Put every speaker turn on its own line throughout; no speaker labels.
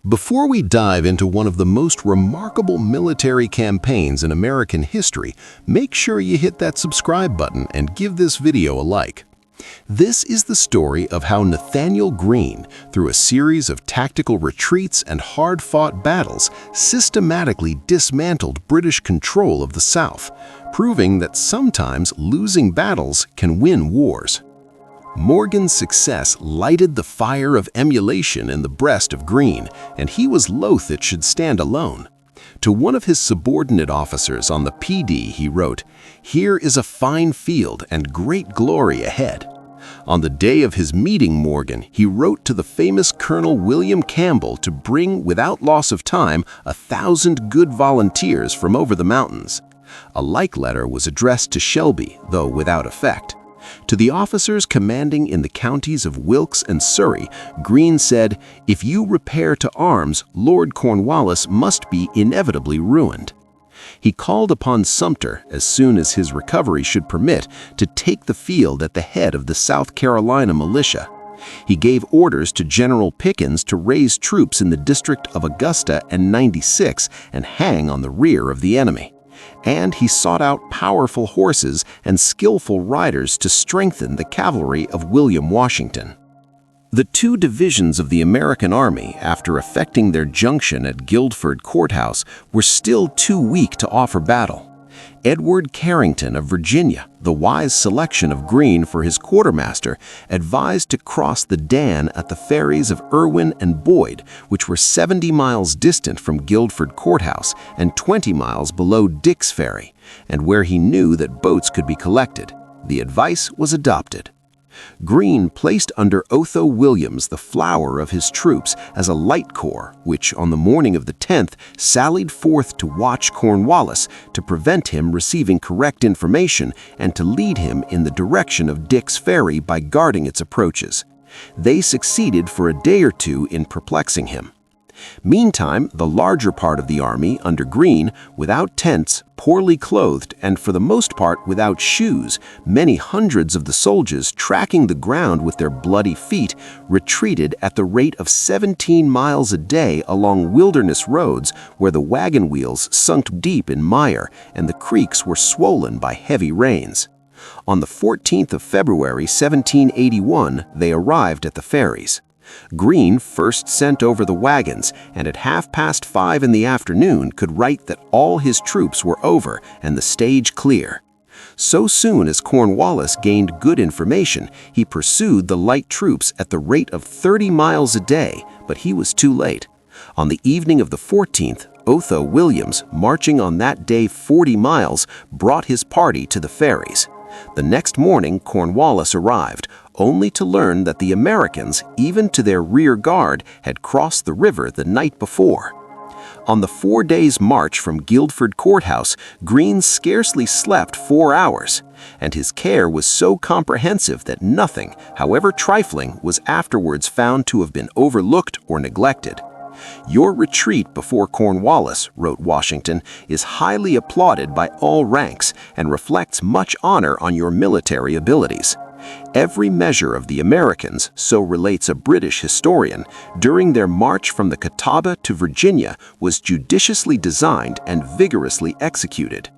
Before we dive into one of the most remarkable military campaigns in American history, make sure you hit that subscribe button and give this video a like. This is the story of how Nathanael Greene, through a series of tactical retreats and hard-fought battles, systematically dismantled British control of the South, proving that sometimes losing battles can win wars. Morgan's success lighted the fire of emulation in the breast of Greene, and he was loath it should stand alone. To one of his subordinate officers on the PD, he wrote, "Here is a fine field and great glory ahead." On the day of his meeting Morgan, he wrote to the famous Colonel William Campbell to bring, without loss of time, 1,000 good volunteers from over the mountains. A like letter was addressed to Shelby, though without effect. To the officers commanding in the counties of Wilkes and Surrey, Greene said, "If you repair to arms, Lord Cornwallis must be inevitably ruined." He called upon Sumter, as soon as his recovery should permit, to take the field at the head of the South Carolina militia. He gave orders to General Pickens to raise troops in the district of Augusta and 96 and hang on the rear of the enemy. And he sought out powerful horses and skillful riders to strengthen the cavalry of William Washington. The two divisions of the American Army, after effecting their junction at Guilford Courthouse, were still too weak to offer battle. Edward Carrington of Virginia, the wise selection of Greene for his quartermaster, advised to cross the Dan at the ferries of Irwin and Boyd, which were 70 miles distant from Guilford Courthouse and 20 miles below Dick's Ferry, and where he knew that boats could be collected. The advice was adopted. Greene placed under Otho Williams the flower of his troops as a light corps, which on the morning of the 10th sallied forth to watch Cornwallis, to prevent him receiving correct information and to lead him in the direction of Dick's Ferry by guarding its approaches. They succeeded for a day or two in perplexing him. Meantime, the larger part of the army under Greene, without tents, poorly clothed, and for the most part without shoes, many hundreds of the soldiers tracking the ground with their bloody feet, retreated at the rate of 17 miles a day along wilderness roads where the wagon wheels sunk deep in mire and the creeks were swollen by heavy rains. On the 14th of February 1781, they arrived at the ferries. Greene first sent over the wagons, and at 5:30 in the afternoon could write that all his troops were over and the stage clear. So soon as Cornwallis gained good information, he pursued the light troops at the rate of 30 miles a day, but he was too late. On the evening of the 14th, Otho Williams, marching on that day 40 miles, brought his party to the ferries. The next morning Cornwallis arrived, only to learn that the Americans, even to their rear guard, had crossed the river the night before. On the 4 days' march from Guilford Courthouse, Greene scarcely slept 4 hours, and his care was so comprehensive that nothing, however trifling, was afterwards found to have been overlooked or neglected. "Your retreat before Cornwallis," wrote Washington, "is highly applauded by all ranks and reflects much honor on your military abilities. Every measure of the Americans," so relates a British historian, "during their march from the Catawba to Virginia was judiciously designed and vigorously executed."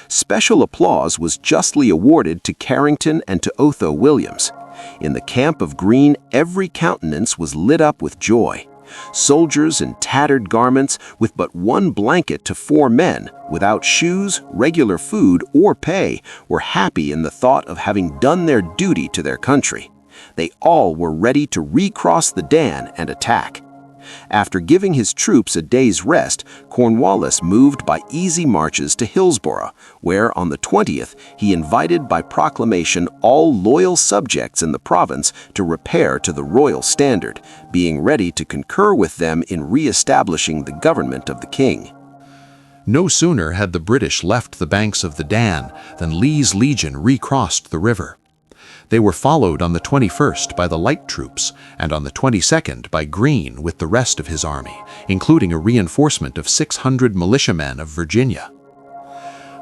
Special applause was justly awarded to Carrington and to Otho Williams. In the camp of Greene, every countenance was lit up with joy. Soldiers in tattered garments, with but one blanket to 4 men, without shoes, regular food, or pay, were happy in the thought of having done their duty to their country. They all were ready to recross the Dan and attack. After giving his troops a day's rest, Cornwallis moved by easy marches to Hillsborough, where on the 20th he invited by proclamation all loyal subjects in the province to repair to the royal standard, being ready to concur with them in re-establishing the government of the king.
No sooner had the British left the banks of the Dan than Lee's legion recrossed the river. They were followed on the 21st by the light troops, and on the 22nd by Greene with the rest of his army, including a reinforcement of 600 militiamen of Virginia.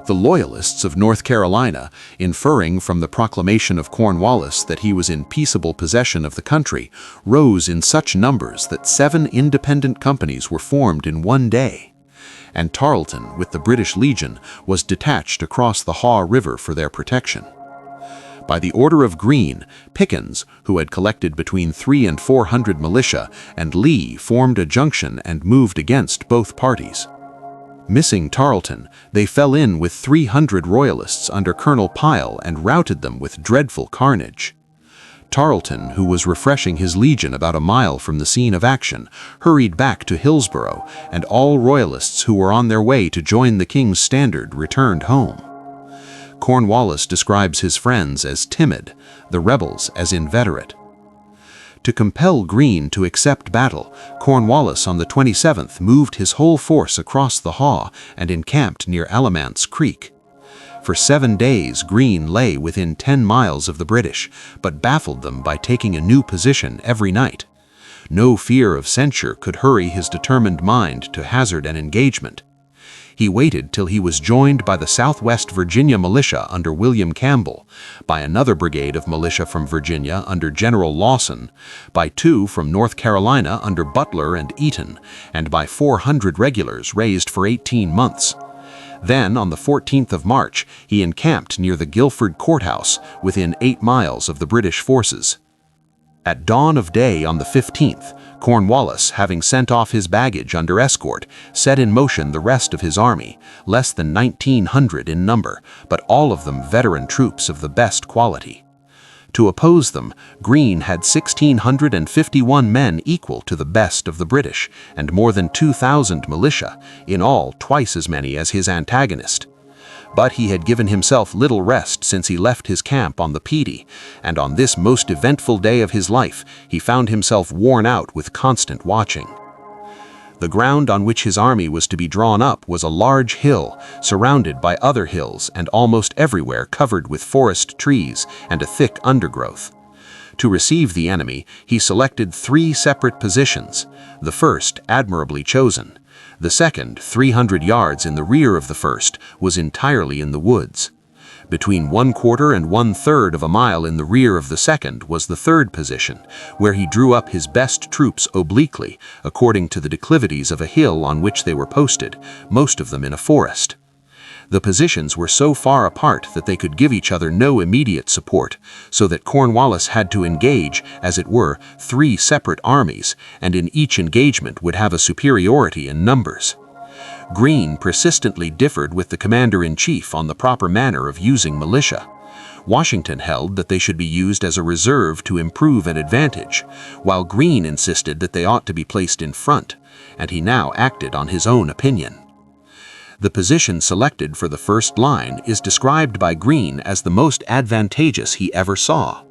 The Loyalists of North Carolina, inferring from the proclamation of Cornwallis that he was in peaceable possession of the country, rose in such numbers that 7 independent companies were formed in one day. And Tarleton, with the British Legion, was detached across the Haw River for their protection. By the order of Greene, Pickens, who had collected between 300 and 400 militia, and Lee formed a junction and moved against both parties. Missing Tarleton, they fell in with 300 Royalists under Colonel Pyle and routed them with dreadful carnage. Tarleton, who was refreshing his legion about a mile from the scene of action, hurried back to Hillsborough, and all Royalists who were on their way to join the King's standard returned home. Cornwallis describes his friends as timid, the rebels as inveterate. To compel Greene to accept battle, Cornwallis on the 27th moved his whole force across the Haw and encamped near Alamance Creek. For 7 days, Greene lay within 10 miles of the British, but baffled them by taking a new position every night. No fear of censure could hurry his determined mind to hazard an engagement. He waited till he was joined by the Southwest Virginia militia under William Campbell, by another brigade of militia from Virginia under General Lawson, by 2 from North Carolina under Butler and Eaton, and by 400 regulars raised for 18 months. Then, on the 14th of March, he encamped near the Guilford Courthouse, within 8 miles of the British forces. At dawn of day on the 15th, Cornwallis, having sent off his baggage under escort, set in motion the rest of his army, less than 1,900 in number, but all of them veteran troops of the best quality. To oppose them, Greene had 1,651 men equal to the best of the British, and more than 2,000 militia, in all twice as many as his antagonist. But he had given himself little rest since he left his camp on the Pedee, and on this most eventful day of his life he found himself worn out with constant watching. The ground on which his army was to be drawn up was a large hill, surrounded by other hills and almost everywhere covered with forest trees and a thick undergrowth. To receive the enemy, he selected 3 separate positions, the first admirably chosen. The second, 300 yards in the rear of the first, was entirely in the woods. Between 1/4 and 1/3 of a mile in the rear of the second was the third position, where he drew up his best troops obliquely, according to the declivities of a hill on which they were posted, most of them in a forest. The positions were so far apart that they could give each other no immediate support, so that Cornwallis had to engage, as it were, 3 separate armies, and in each engagement would have a superiority in numbers. Greene persistently differed with the commander-in-chief on the proper manner of using militia. Washington held that they should be used as a reserve to improve an advantage, while Greene insisted that they ought to be placed in front, and he now acted on his own opinion. The position selected for the first line is described by Greene as the most advantageous he ever saw.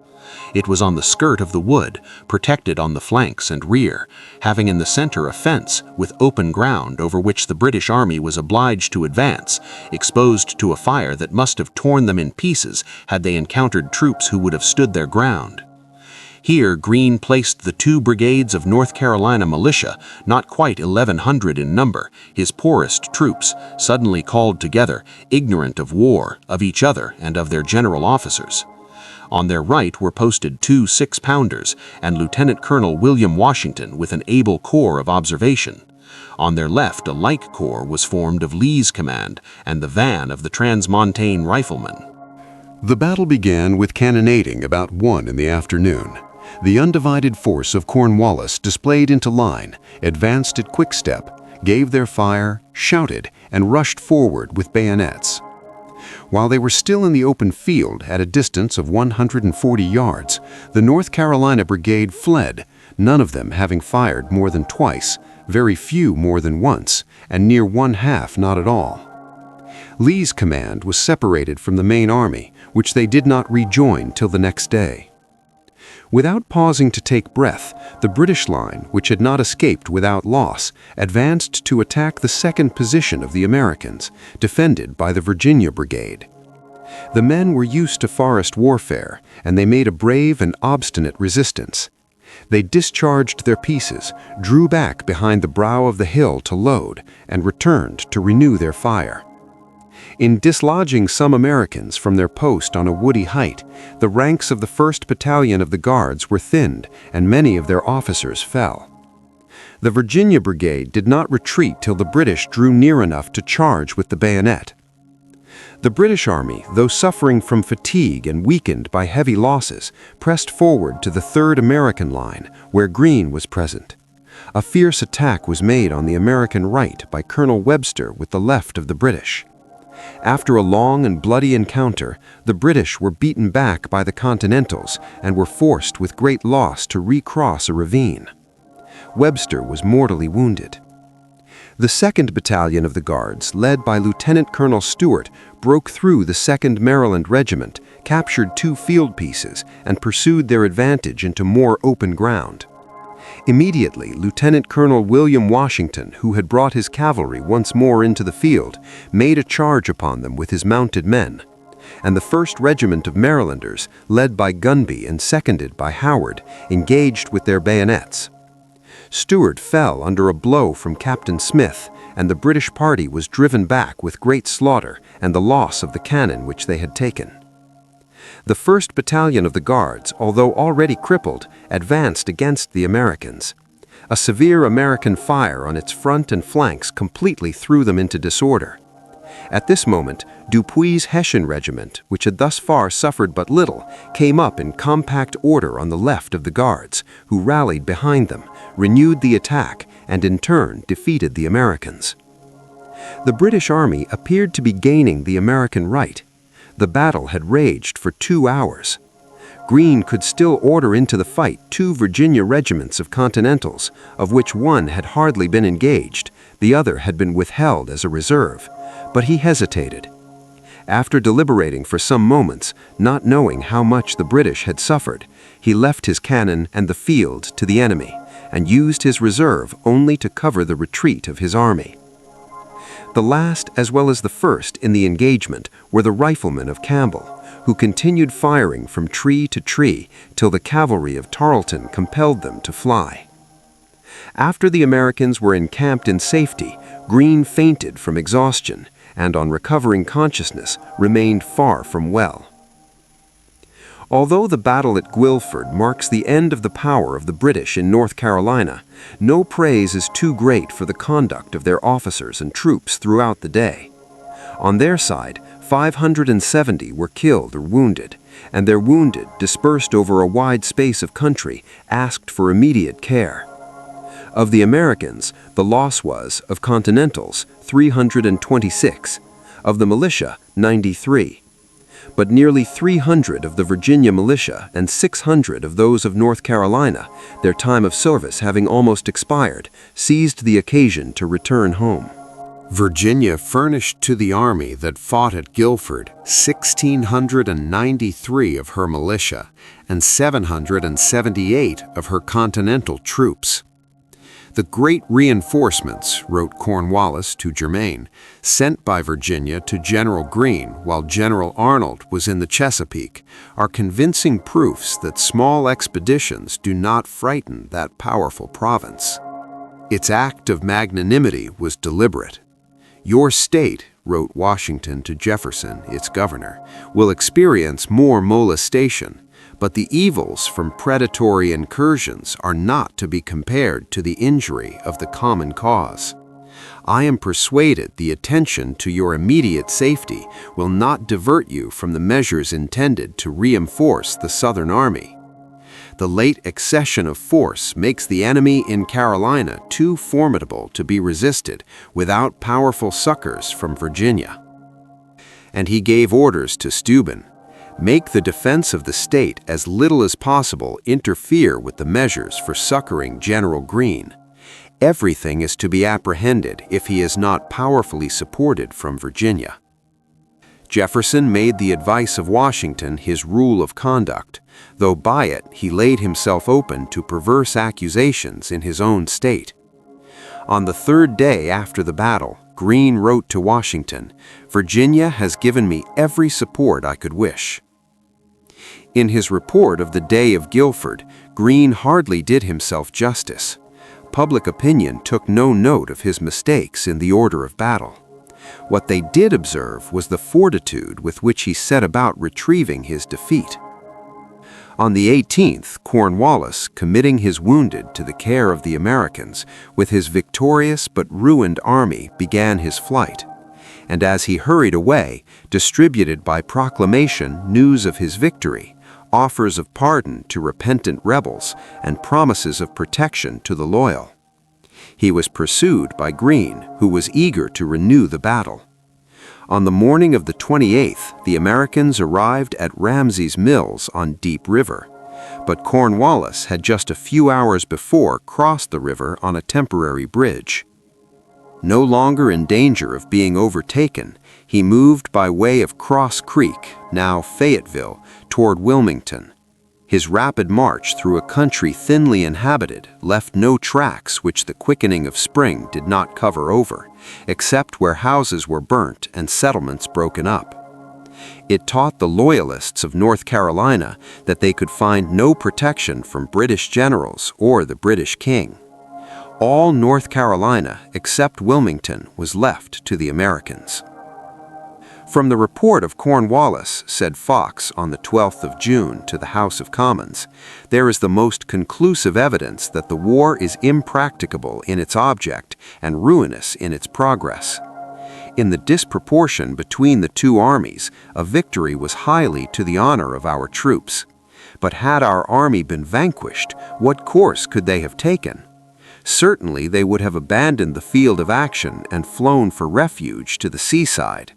It was on the skirt of the wood, protected on the flanks and rear, having in the center a fence with open ground over which the British army was obliged to advance, exposed to a fire that must have torn them in pieces had they encountered troops who would have stood their ground. Here Greene placed the 2 brigades of North Carolina militia, not quite 1,100 in number, his poorest troops, suddenly called together, ignorant of war, of each other, and of their general officers. On their right were posted 2 6-pounders and Lieutenant Colonel William Washington with an able corps of observation. On their left a like corps was formed of Lee's command and the van of the Transmontane riflemen.
The battle began with cannonading about 1 in the afternoon. The undivided force of Cornwallis displayed into line, advanced at quick step, gave their fire, shouted, and rushed forward with bayonets. While they were still in the open field at a distance of 140 yards, the North Carolina Brigade fled, none of them having fired more than twice, very few more than once, and near 1/2 not at all. Lee's command was separated from the main army, which they did not rejoin till the next day. Without pausing to take breath, the British line, which had not escaped without loss, advanced to attack the second position of the Americans, defended by the Virginia Brigade. The men were used to forest warfare, and they made a brave and obstinate resistance. They discharged their pieces, drew back behind the brow of the hill to load, and returned to renew their fire.
In dislodging some Americans from their post on a woody height, the ranks of the 1st Battalion of the Guards were thinned and many of their officers fell. The Virginia Brigade did not retreat till the British drew near enough to charge with the bayonet. The British Army, though suffering from fatigue and weakened by heavy losses, pressed forward to the 3rd American line, where Greene was present. A fierce attack was made on the American right by Colonel Webster with the left of the British. After a long and bloody encounter, the British were beaten back by the Continentals and were forced with great loss to recross a ravine. Webster was mortally wounded. The 2nd Battalion of the Guards, led by Lieutenant Colonel Stewart, broke through the 2nd Maryland Regiment, captured 2 field pieces, and pursued their advantage into more open ground. Immediately, Lieutenant Colonel William Washington, who had brought his cavalry once more into the field, made a charge upon them with his mounted men, and the 1st Regiment of Marylanders, led by Gunby and seconded by Howard, engaged with their bayonets. Stewart fell under a blow from Captain Smith, and the British party was driven back with great slaughter and the loss of the cannon which they had taken. The 1st Battalion of the Guards, although already crippled, advanced against the Americans. A severe American fire on its front and flanks completely threw them into disorder. At this moment, Dupuy's Hessian regiment, which had thus far suffered but little, came up in compact order on the left of the Guards, who rallied behind them, renewed the attack, and in turn defeated the Americans. The British Army appeared to be gaining the American right. The battle had raged for 2 hours. Greene could still order into the fight 2 Virginia regiments of Continentals, of which one had hardly been engaged, the other had been withheld as a reserve, but he hesitated. After deliberating for some moments, not knowing how much the British had suffered, he left his cannon and the field to the enemy, and used his reserve only to cover the retreat of his army. The last, as well as the first, in the engagement were the riflemen of Campbell, who continued firing from tree to tree till the cavalry of Tarleton compelled them to fly. After the Americans were encamped in safety, Greene fainted from exhaustion, and on recovering consciousness, remained far from well. Although the battle at Guilford marks the end of the power of the British in North Carolina, no praise is too great for the conduct of their officers and troops throughout the day. On their side, 570 were killed or wounded, and their wounded, dispersed over a wide space of country, asked for immediate care. Of the Americans, the loss was, of Continentals, 326, of the militia, 93. But nearly 300 of the Virginia militia and 600 of those of North Carolina, their time of service having almost expired, seized the occasion to return home.
Virginia furnished to the army that fought at Guilford 1,693 of her militia and 778 of her Continental troops. The great reinforcements, wrote Cornwallis to Germain, sent by Virginia to General Greene while General Arnold was in the Chesapeake, are convincing proofs that small expeditions do not frighten that powerful province. Its act of magnanimity was deliberate. Your state, wrote Washington to Jefferson, its governor, will experience more molestation, but the evils from predatory incursions are not to be compared to the injury of the common cause. I am persuaded the attention to your immediate safety will not divert you from the measures intended to reinforce the Southern Army. The late accession of force makes the enemy in Carolina too formidable to be resisted without powerful succors from Virginia. And he gave orders to Steuben, make the defense of the state as little as possible interfere with the measures for succoring General Greene. Everything is to be apprehended if he is not powerfully supported from Virginia. Jefferson made the advice of Washington his rule of conduct, though by it he laid himself open to perverse accusations in his own state. On the 3rd day after the battle, Greene wrote to Washington, "Virginia has given me every support I could wish." In his report of the day of Guilford, Greene hardly did himself justice. Public opinion took no note of his mistakes in the order of battle.
What they did observe was the fortitude with which he set about retrieving his defeat. On the 18th, Cornwallis, committing his wounded to the care of the Americans, with his victorious but ruined army, began his flight. And as he hurried away, distributed by proclamation news of his victory, offers of pardon to repentant rebels, and promises of protection to the loyal. He was pursued by Greene, who was eager to renew the battle. On the morning of the 28th, the Americans arrived at Ramsey's Mills on Deep River, but Cornwallis had just a few hours before crossed the river on a temporary bridge. No longer in danger of being overtaken, he moved by way of Cross Creek, now Fayetteville, toward Wilmington. His rapid march through a country thinly inhabited left no tracks which the quickening of spring did not cover over, except where houses were burnt and settlements broken up. It taught the Loyalists of North Carolina that they could find no protection from British generals or the British king. All North Carolina, except Wilmington, was left to the Americans. From the report of Cornwallis, said Fox on the 12th of June to the House of Commons, there is the most conclusive evidence that the war is impracticable in its object and ruinous in its progress. In the disproportion between the two armies, a victory was highly to the honor of our troops. But had our army been vanquished, what course could they have taken? Certainly they would have abandoned the field of action and flown for refuge to the seaside.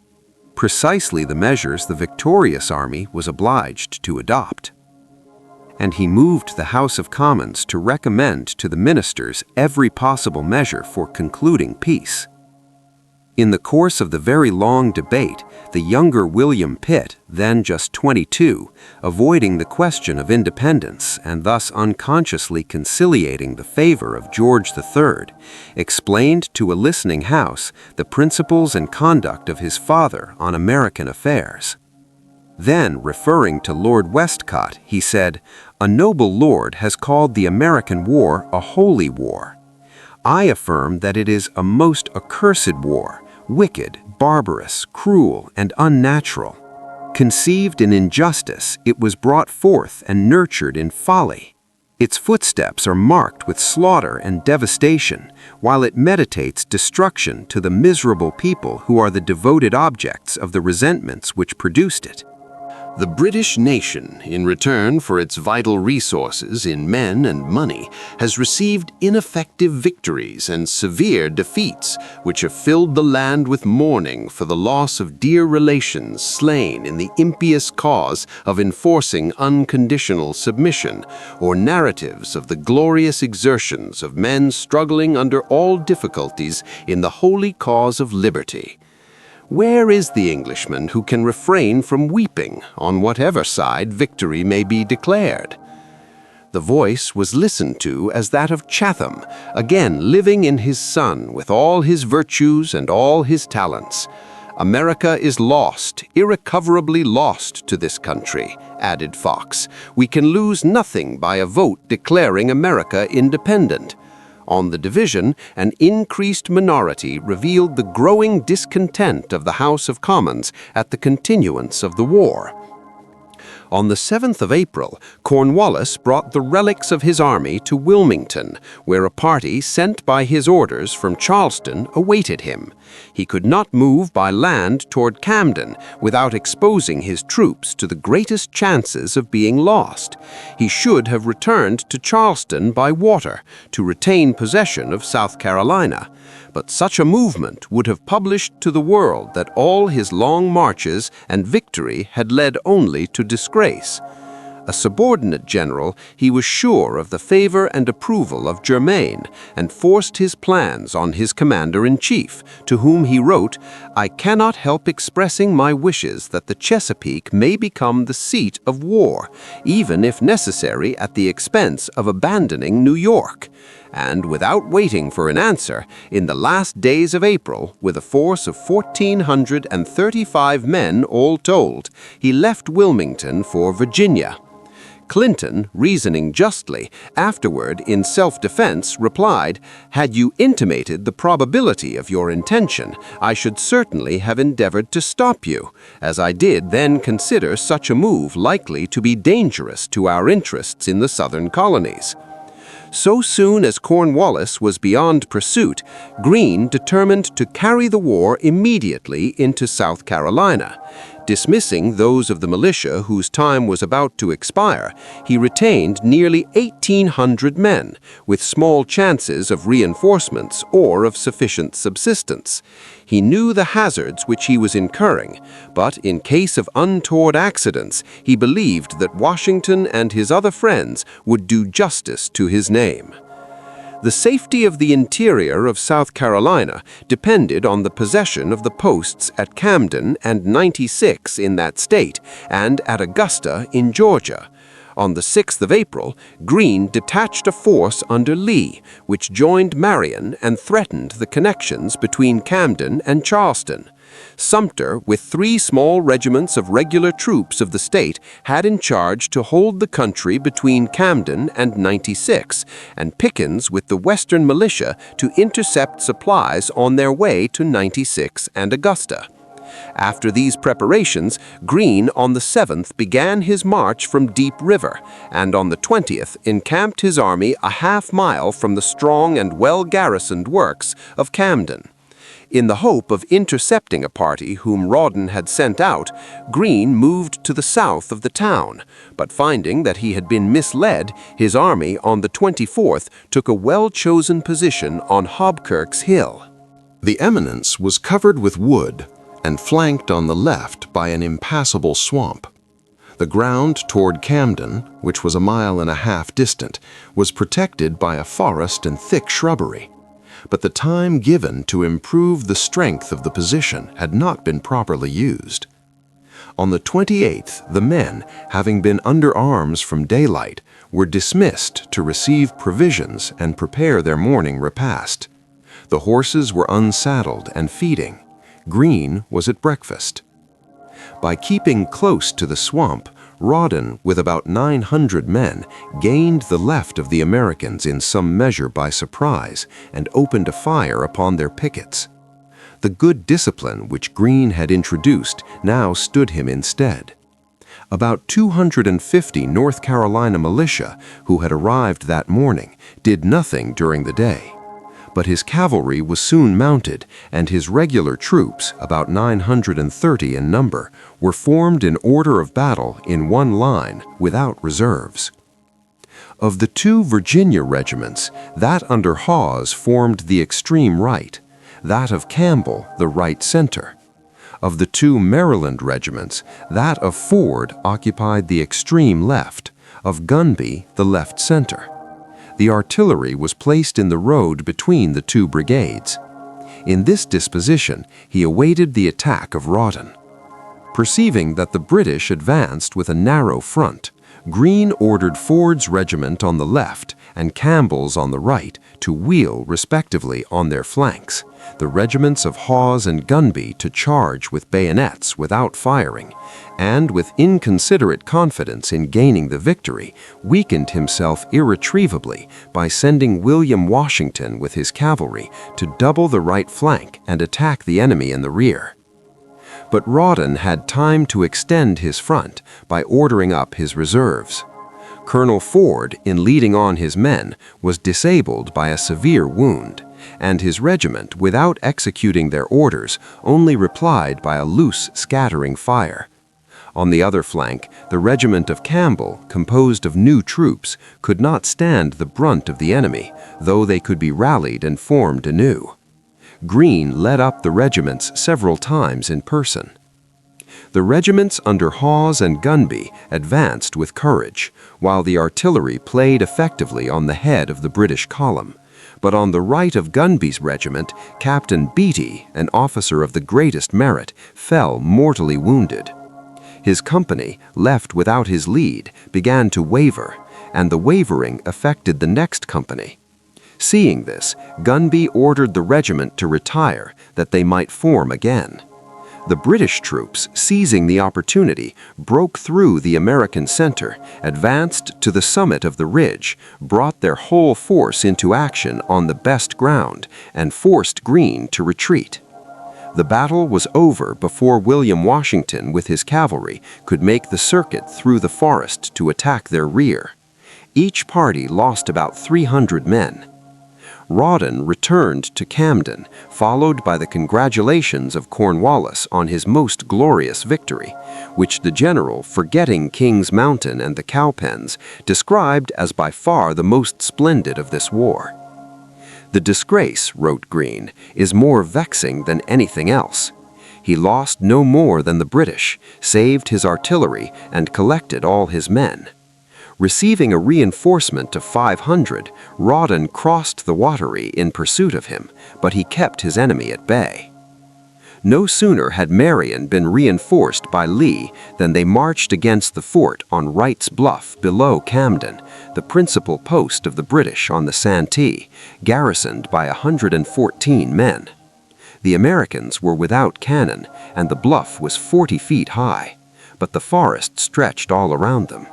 Precisely the measures the victorious army was obliged to adopt. And he moved the House of Commons to recommend to the ministers every possible measure for concluding peace. In the course of the very long debate, the younger William Pitt, then just 22, avoiding the question of independence and thus unconsciously conciliating the favor of George III, explained to a listening House the principles and conduct of his father on American affairs. Then, referring to Lord Westcott, he said, "A noble lord has called the American war a holy war. I affirm that it is a most accursed war, wicked, barbarous, cruel, and unnatural. Conceived in injustice, it was brought forth and nurtured in folly. Its footsteps are marked with slaughter and devastation, while it meditates destruction to the miserable people who are the devoted objects of the resentments which produced it."
The British nation, in return for its vital resources in men and money, has received ineffective victories and severe defeats, which have filled the land with mourning for the loss of dear relations slain in the impious cause of enforcing unconditional submission, or narratives of the glorious exertions of men struggling under all difficulties in the holy cause of liberty. Where is the Englishman who can refrain from weeping on whatever side victory may be declared? The voice was listened to as that of Chatham, again living in his son with all his virtues and all his talents. "America is lost, irrecoverably lost to this country," added Fox. "We can lose nothing by a vote declaring America independent." On the division, an increased minority revealed the growing discontent of the House of Commons at the continuance of the war. On the 7th of April, Cornwallis brought the relics of his army to Wilmington, where a party sent by his orders from Charleston awaited him. He could not move by land toward Camden without exposing his troops to the greatest chances of being lost. He should have returned to Charleston by water to retain possession of South Carolina. But such a movement would have published to the world that all his long marches and victory had led only to disgrace. A subordinate general, he was sure of the favor and approval of Germain, and forced his plans on his commander-in-chief, to whom he wrote, "I cannot help expressing my wishes that the Chesapeake may become the seat of war, even if necessary at the expense of abandoning New York." And without waiting for an answer, in the last days of April, with a force of 1,435 men all told, he left Wilmington for Virginia.
Clinton, reasoning justly, afterward in self-defense replied, "Had you intimated the probability of your intention, I should certainly have endeavored to stop you, as I did then consider such a move likely to be dangerous to our interests in the southern colonies." So soon as Cornwallis was beyond pursuit, Greene determined to carry the war immediately into South Carolina. Dismissing those of the militia whose time was about to expire, he retained nearly 1,800 men, with small chances of reinforcements or of sufficient subsistence. He knew the hazards which he was incurring, but in case of untoward accidents, he believed that Washington and his other friends would do justice to his name. The safety of the interior of South Carolina depended on the possession of the posts at Camden and 96 in that state, and at Augusta in Georgia. On the 6th of April, Greene detached a force under Lee, which joined Marion and threatened the connections between Camden and Charleston. Sumter, with 3 small regiments of regular troops of the state, had in charge to hold the country between Camden and 96, and Pickens with the western militia to intercept supplies on their way to 96 and Augusta. After these preparations, Greene on the 7th began his march from Deep River, and on the 20th encamped his army a half-mile from the strong and well-garrisoned works of Camden. In the hope of intercepting a party whom Rawdon had sent out, Greene moved to the south of the town, but finding that he had been misled, his army on the 24th took a well-chosen position on Hobkirk's Hill.
The eminence was covered with wood and flanked on the left by an impassable swamp. The ground toward Camden, which was 1.5 miles distant, was protected by a forest and thick shrubbery. But the time given to improve the strength of the position had not been properly used. On the 28th, the men, having been under arms from daylight, were dismissed to receive provisions and prepare their morning repast. The horses were unsaddled and feeding. Greene was at breakfast. By keeping close to the swamp, Rawdon, with about 900 men, gained the left of the Americans in some measure by surprise and opened a fire upon their pickets. The good discipline which Greene had introduced now stood him in stead. About 250 North Carolina militia, who had arrived that morning, did nothing during the day. But his cavalry was soon mounted, and his regular troops, about 930 in number, were formed in order of battle in one line, without reserves. Of the 2 Virginia regiments, that under Hawes formed the extreme right, that of Campbell the right center. Of the 2 Maryland regiments, that of Ford occupied the extreme left, of Gunby the left center. The artillery was placed in the road between the 2 brigades. In this disposition, he awaited the attack of Rawdon. Perceiving that the British advanced with a narrow front, Greene ordered Ford's regiment on the left and Campbell's on the right to wheel respectively on their flanks, the regiments of Hawes and Gunby to charge with bayonets without firing, and with inconsiderate confidence in gaining the victory, weakened himself irretrievably by sending William Washington with his cavalry to double the right flank and attack the enemy in the rear. But Rawdon had time to extend his front by ordering up his reserves. Colonel Ford, in leading on his men, was disabled by a severe wound, and his regiment, without executing their orders, only replied by a loose, scattering fire. On the other flank, the regiment of Campbell, composed of new troops, could not stand the brunt of the enemy, though they could be rallied and formed anew. Greene led up the regiments several times in person. The regiments under Hawes and Gunby advanced with courage, while the artillery played effectively on the head of the British column. But on the right of Gunby's regiment, Captain Beatty, an officer of the greatest merit, fell mortally wounded. His company, left without his lead, began to waver, and the wavering affected the next company. Seeing this, Gunby ordered the regiment to retire, that they might form again.
The British troops, seizing the opportunity, broke through the American center, advanced to the summit of the ridge, brought their whole force into action on the best ground, and forced Greene to retreat. The battle was over before William Washington with his cavalry could make the circuit through the forest to attack their rear. Each party lost about 300 men. Rawdon returned to Camden, followed by the congratulations of Cornwallis on his most glorious victory, which the general, forgetting King's Mountain and the Cowpens, described as by far the most splendid of this war. "The disgrace," wrote Greene, "is more vexing than anything else. He lost no more than the British, saved his artillery, and collected all his men. Receiving a reinforcement of 500, Rawdon crossed the Wateree in pursuit of him, but he kept his enemy at bay. No sooner had Marion been reinforced by Lee than they marched against the fort on Wright's Bluff below Camden, the principal post of the British on the Santee, garrisoned by 114 men. The Americans were without cannon, and the bluff was 40 feet high, but the forest stretched all around them.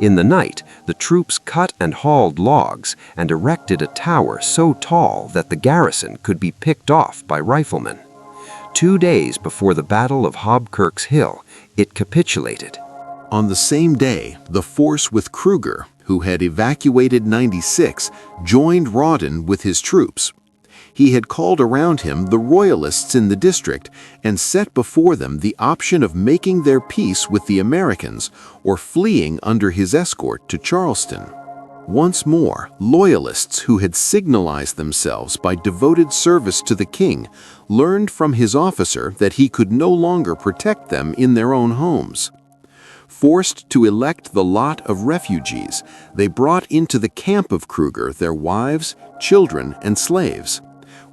In the night, the troops cut and hauled logs and erected a tower so tall that the garrison could be picked off by riflemen. 2 days before the Battle of Hobkirk's Hill, it capitulated.
On the same day, the force with Kruger, who had evacuated 96, joined Rawdon with his troops. He had called around him the Royalists in the district and set before them the option of making their peace with the Americans or fleeing under his escort to Charleston. Once more, Loyalists who had signalized themselves by devoted service to the king learned from his officer that he could no longer protect them in their own homes. Forced to elect the lot of refugees, they brought into the camp of Kruger their wives, children, and slaves.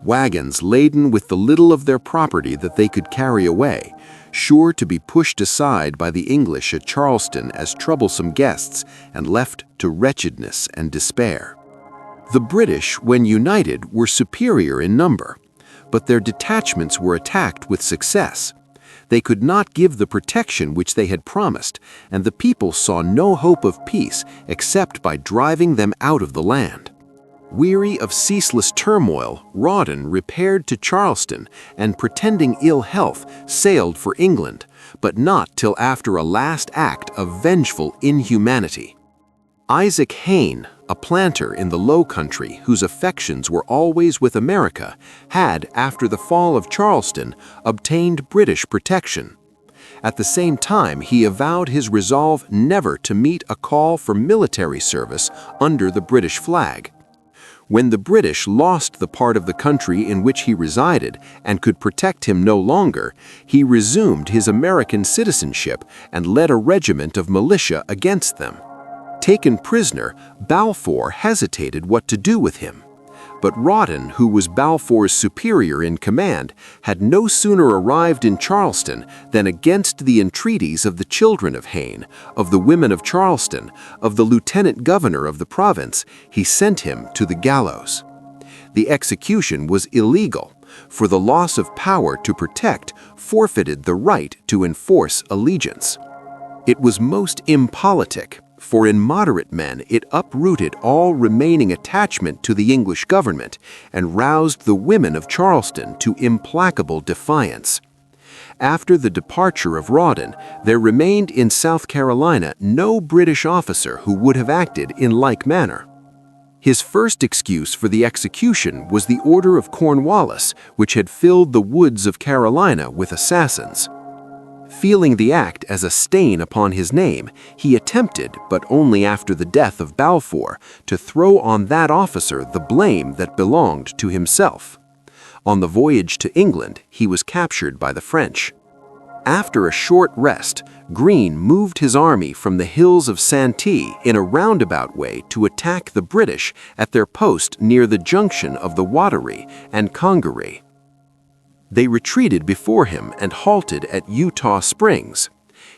Wagons laden with the little of their property that they could carry away, sure to be pushed aside by the English at Charleston as troublesome guests and left to wretchedness and despair. The British, when united, were superior in number, but their detachments were attacked with success. They could not give the protection which they had promised, and the people saw no hope of peace except by driving them out of the land. Weary of ceaseless turmoil, Rawdon repaired to Charleston and, pretending ill health, sailed for England, but not till after a last act of vengeful inhumanity. Isaac Hayne, a planter in the Low Country whose affections were always with America, had, after the fall of Charleston, obtained British protection. At the same time, he avowed his resolve never to meet a call for military service under the British flag. When the British lost the part of the country in which he resided and could protect him no longer, he resumed his American citizenship and led a regiment of militia against them. Taken prisoner, Balfour hesitated what to do with him. But Rawdon, who was Balfour's superior in command, had no sooner arrived in Charleston than, against the entreaties of the children of Hayne, of the women of Charleston, of the lieutenant governor of the province, he sent him to the gallows. The execution was illegal, for the loss of power to protect forfeited the right to enforce allegiance. It was most impolitic, for in moderate men it uprooted all remaining attachment to the English government and roused the women of Charleston to implacable defiance. After the departure of Rawdon, there remained in South Carolina no British officer who would have acted in like manner. His first excuse for the execution was the order of Cornwallis, which had filled the woods of Carolina with assassins. Feeling the act as a stain upon his name, he attempted, but only after the death of Balfour, to throw on that officer the blame that belonged to himself. On the voyage to England, he was captured by the French. After a short rest, Greene moved his army from the hills of Santee in a roundabout way to attack the British at their post near the junction of the Wateree and Congaree. They retreated before him and halted at Eutaw Springs.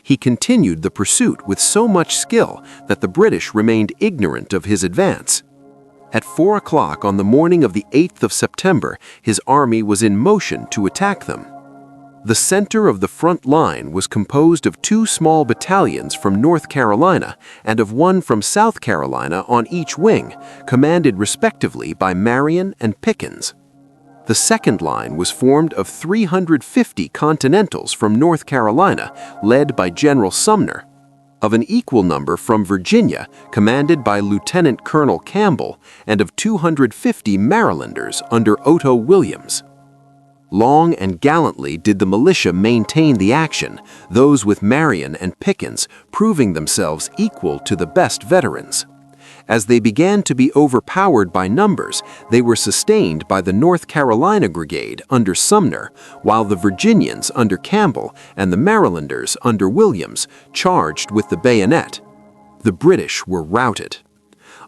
He continued the pursuit with so much skill that the British remained ignorant of his advance. At 4 o'clock on the morning of the 8th of September, his army was in motion to attack them.
The center of the front line was composed of 2 small battalions from North Carolina and of 1 from South Carolina on each wing, commanded respectively by Marion and Pickens. The second line was formed of 350 Continentals from North Carolina, led by General Sumner, of an equal number from Virginia, commanded by Lieutenant Colonel Campbell, and of 250 Marylanders under Otto Williams. Long and gallantly did the militia maintain the action, those with Marion and Pickens proving themselves equal to the best veterans. As they began to be overpowered by numbers, they were sustained by the North Carolina Brigade under Sumner, while the Virginians under Campbell and the Marylanders under Williams charged with the bayonet. The British were routed.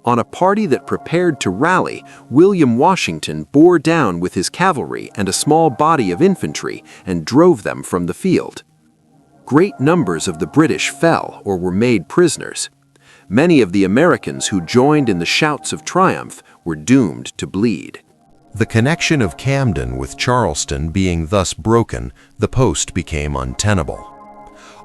On a party that prepared to rally, William Washington bore down with his cavalry and a small body of infantry and drove them from the field. Great numbers of the British fell or were made prisoners. Many of the Americans who joined in the shouts of triumph were doomed to bleed.
The connection of Camden with Charleston being thus broken, the post became untenable.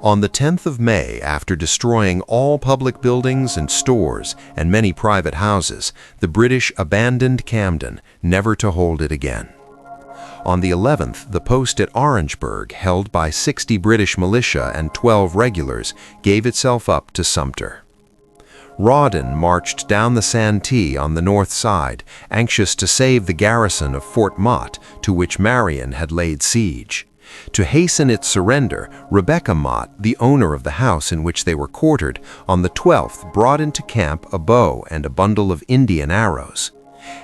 On the 10th of May, after destroying all public buildings and stores and many private houses, the British abandoned Camden, never to hold it again. On the 11th, the post at Orangeburg, held by 60 British militia and 12 regulars, gave itself up to Sumter. Rawdon marched down the Santee on the north side, anxious to save the garrison of Fort Mott, to which Marion had laid siege. To hasten its surrender, Rebecca Mott, the owner of the house in which they were quartered, on the 12th brought into camp a bow and a bundle of Indian arrows.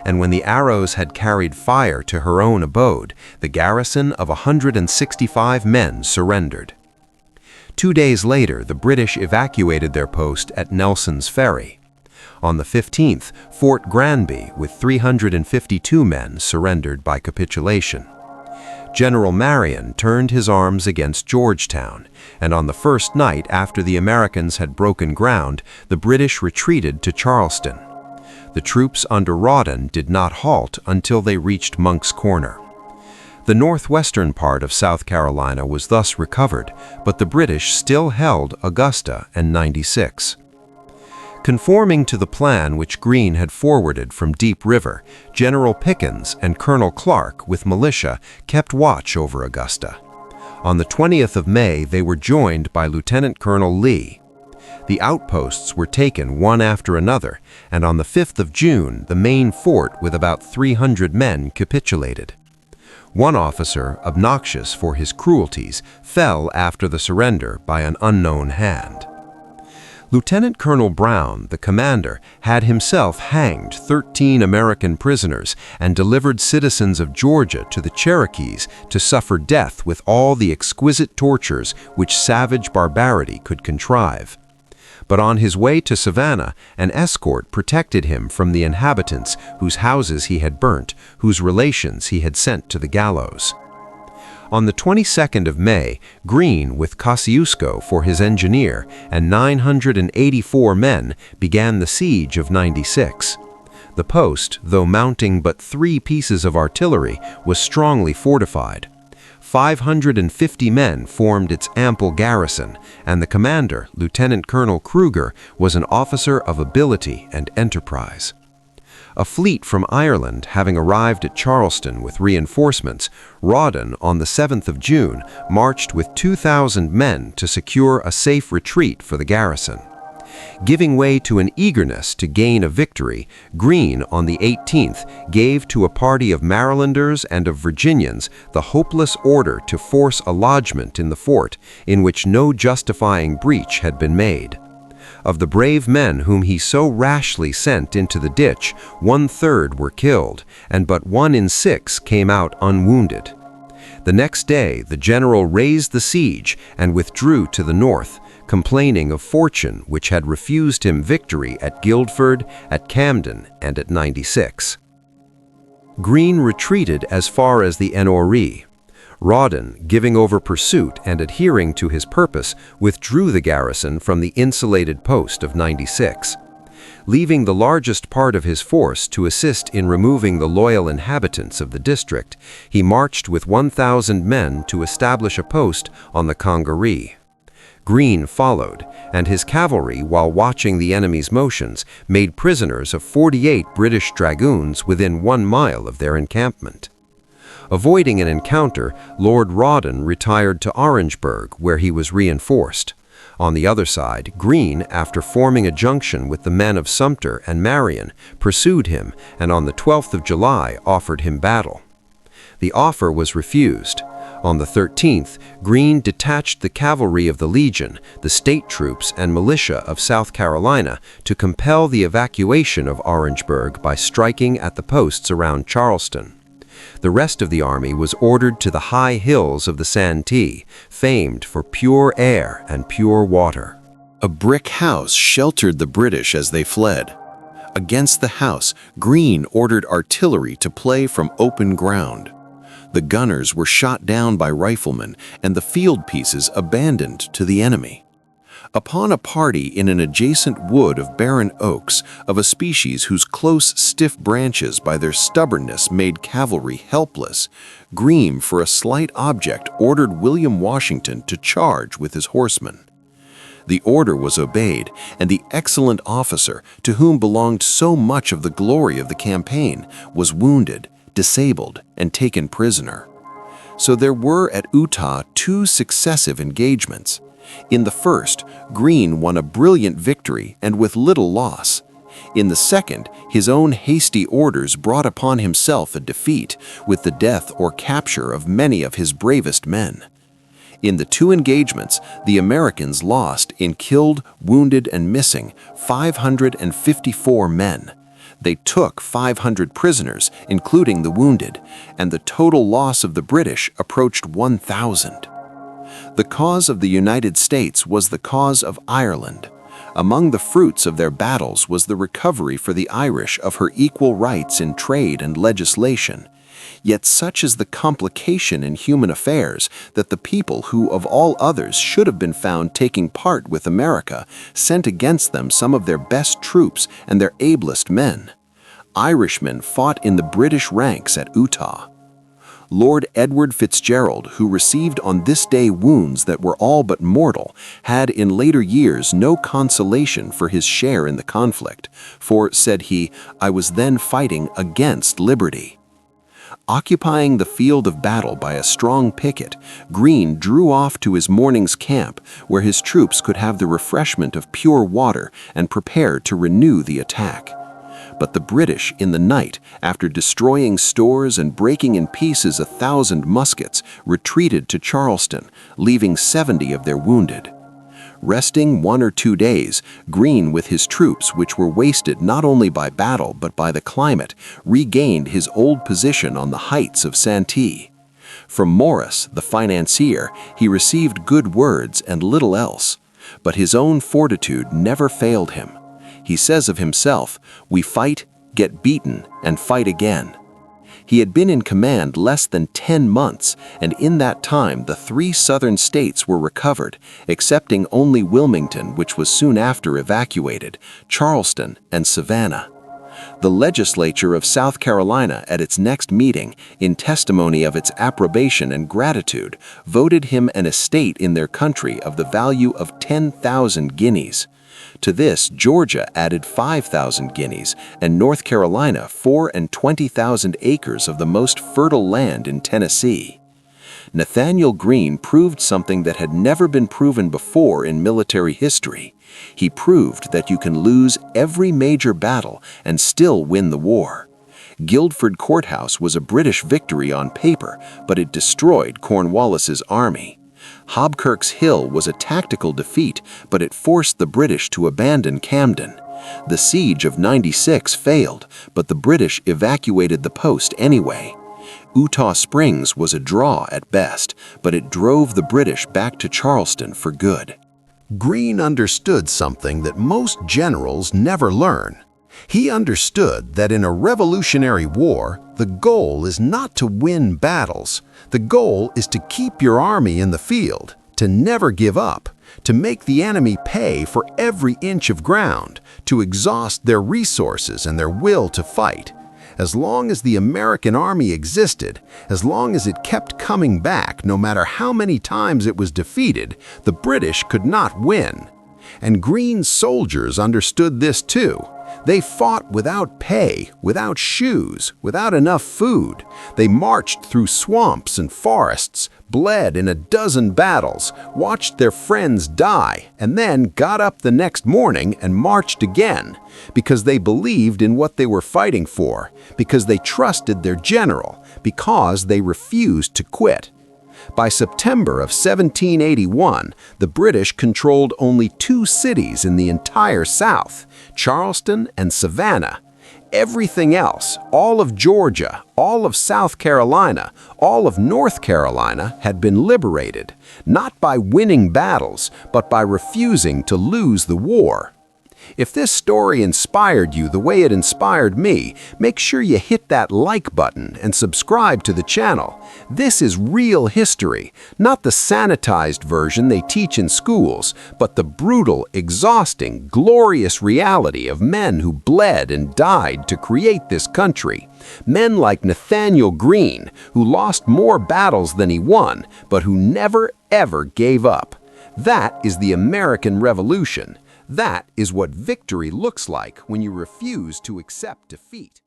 And when the arrows had carried fire to her own abode, the garrison of 165 men surrendered. 2 days later, the British evacuated their post at Nelson's Ferry. On the 15th, Fort Granby, with 352 men, surrendered by capitulation. General Marion turned his arms against Georgetown, and on the first night after the Americans had broken ground, the British retreated to Charleston. The troops under Rawdon did not halt until they reached Monk's Corner. The northwestern part of South Carolina was thus recovered, but the British still held Augusta and 96. Conforming to the plan which Greene had forwarded from Deep River, General Pickens and Colonel Clark with militia kept watch over Augusta. On the 20th of May, they were joined by Lieutenant Colonel Lee. The outposts were taken one after another, and on the 5th of June, the main fort with about 300 men capitulated. One officer, obnoxious for his cruelties, fell after the surrender by an unknown hand. Lieutenant Colonel Brown, the commander, had himself hanged 13 American prisoners and delivered citizens of Georgia to the Cherokees to suffer death with all the exquisite tortures which savage barbarity could contrive. But on his way to Savannah, an escort protected him from the inhabitants whose houses he had burnt, whose relations he had sent to the gallows. On the 22nd of May, Greene, with Kosciuszko for his engineer and 984 men, began the siege of 96. The post, though mounting but 3 pieces of artillery, was strongly fortified. 550 men formed its ample garrison, and the commander, Lieutenant Colonel Kruger, was an officer of ability and enterprise. A fleet from Ireland having arrived at Charleston with reinforcements, Rawdon, on the 7th of June, marched with 2,000 men to secure a safe retreat for the garrison. Giving way to an eagerness to gain a victory, Greene, on the 18th, gave to a party of Marylanders and of Virginians the hopeless order to force a lodgment in the fort, in which no justifying breach had been made. Of the brave men whom he so rashly sent into the ditch, 1/3 were killed, and but 1 in 6 came out unwounded. The next day, the general raised the siege and withdrew to the north, complaining of fortune which had refused him victory at Guilford, at Camden, and at 96. Greene retreated as far as the Noree. Rawdon, giving over pursuit and adhering to his purpose, withdrew the garrison from the insulated post of 96.
Leaving the largest part of his force to assist in removing the loyal inhabitants of the district, he marched with 1,000 men to establish a post on the Congaree. Greene followed, and his cavalry, while watching the enemy's motions, made prisoners of 48 British dragoons within 1 mile of their encampment. Avoiding an encounter, Lord Rawdon retired to Orangeburg, where he was reinforced. On the other side, Greene, after forming a junction with the men of Sumter and Marion, pursued him and on the 12th of July offered him battle. The offer was refused. On the 13th, Greene detached the cavalry of the Legion, the state troops and militia of South Carolina to compel the evacuation of Orangeburg by striking at the posts around Charleston. The rest of the army was ordered to the high hills of the Santee, famed for pure air and pure water.
A brick house sheltered the British as they fled. Against the house, Greene ordered artillery to play from open ground. The gunners were shot down by riflemen and the field pieces abandoned to the enemy. Upon a party in an adjacent wood of barren oaks, of a species whose close, stiff branches by their stubbornness made cavalry helpless, Greene, for a slight object, ordered William Washington to charge with his horsemen. The order was obeyed, and the excellent officer, to whom belonged so much of the glory of the campaign, was wounded, disabled, and taken prisoner. So there were at Eutaw 2 successive engagements. In the first, Greene won a brilliant victory and with little loss. In the second, his own hasty orders brought upon himself a defeat, with the death or capture of many of his bravest men. In the 2 engagements, the Americans lost in killed, wounded, and missing 554 men. They took 500 prisoners, including the wounded, and the total loss of the British approached 1,000. The cause of the United States was the cause of Ireland. Among the fruits of their battles was the recovery for the Irish of her equal rights in trade and legislation. Yet such is the complication in human affairs that the people who of all others should have been found taking part with America sent against them some of their best troops and their ablest men. Irishmen fought in the British ranks at Eutaw. Lord Edward Fitzgerald, who received on this day wounds that were all but mortal, had in later years no consolation for his share in the conflict, for, said he, I was then fighting against liberty. Occupying the field of battle by a strong picket, Greene drew off to his morning's camp, where his troops could have the refreshment of pure water and prepare to renew the attack. But the British, in the night, after destroying stores and breaking in pieces 1,000 muskets, retreated to Charleston, leaving 70 of their wounded. Resting 1 or 2 days, Greene, with his troops, which were wasted not only by battle but by the climate, regained his old position on the heights of Santee. From Morris, the financier, he received good words and little else, but his own fortitude never failed him. He says of himself, "We fight, get beaten, and fight again." He had been in command less than 10 months, and in that time the 3 southern states were recovered, excepting only Wilmington, which was soon after evacuated, Charleston, and Savannah. The legislature of South Carolina, at its next meeting, in testimony of its approbation and gratitude, voted him an estate in their country of the value of 10,000 guineas. To this, Georgia added 5,000 guineas, and North Carolina 24,000 acres of the most fertile land in Tennessee. Nathanael Greene proved something that had never been proven before in military history. He proved that you can lose every major battle and still win the war. Guilford Courthouse was a British victory on paper, but it destroyed Cornwallis's army. Hobkirk's Hill was a tactical defeat, but it forced the British to abandon Camden. The siege of 96 failed, but the British evacuated the post anyway. Eutaw Springs was a draw at best, but it drove the British back to Charleston for good.
Greene understood something that most generals never learn. He understood that in a revolutionary war, the goal is not to win battles. The goal is to keep your army in the field, to never give up, to make the enemy pay for every inch of ground, to exhaust their resources and their will to fight. As long as the American army existed, as long as it kept coming back, no matter how many times it was defeated, the British could not win. And Greene's soldiers understood this too. They fought without pay, without shoes, without enough food. They marched through swamps and forests, bled in a dozen battles, watched their friends die, and then got up the next morning and marched again, because they believed in what they were fighting for, because they trusted their general, because they refused to quit. By September of 1781, the British controlled only 2 cities in the entire South, Charleston and Savannah. Everything else, all of Georgia, all of South Carolina, all of North Carolina had been liberated, not by winning battles, but by refusing to lose the war. If this story inspired you the way it inspired me, make sure you hit that like button and subscribe to the channel. This is real history, not the sanitized version they teach in schools, but the brutal, exhausting, glorious reality of men who bled and died to create this country. Men like Nathanael Greene, who lost more battles than he won, but who never, ever gave up. That is the American Revolution. That is what victory looks like when you refuse to accept defeat.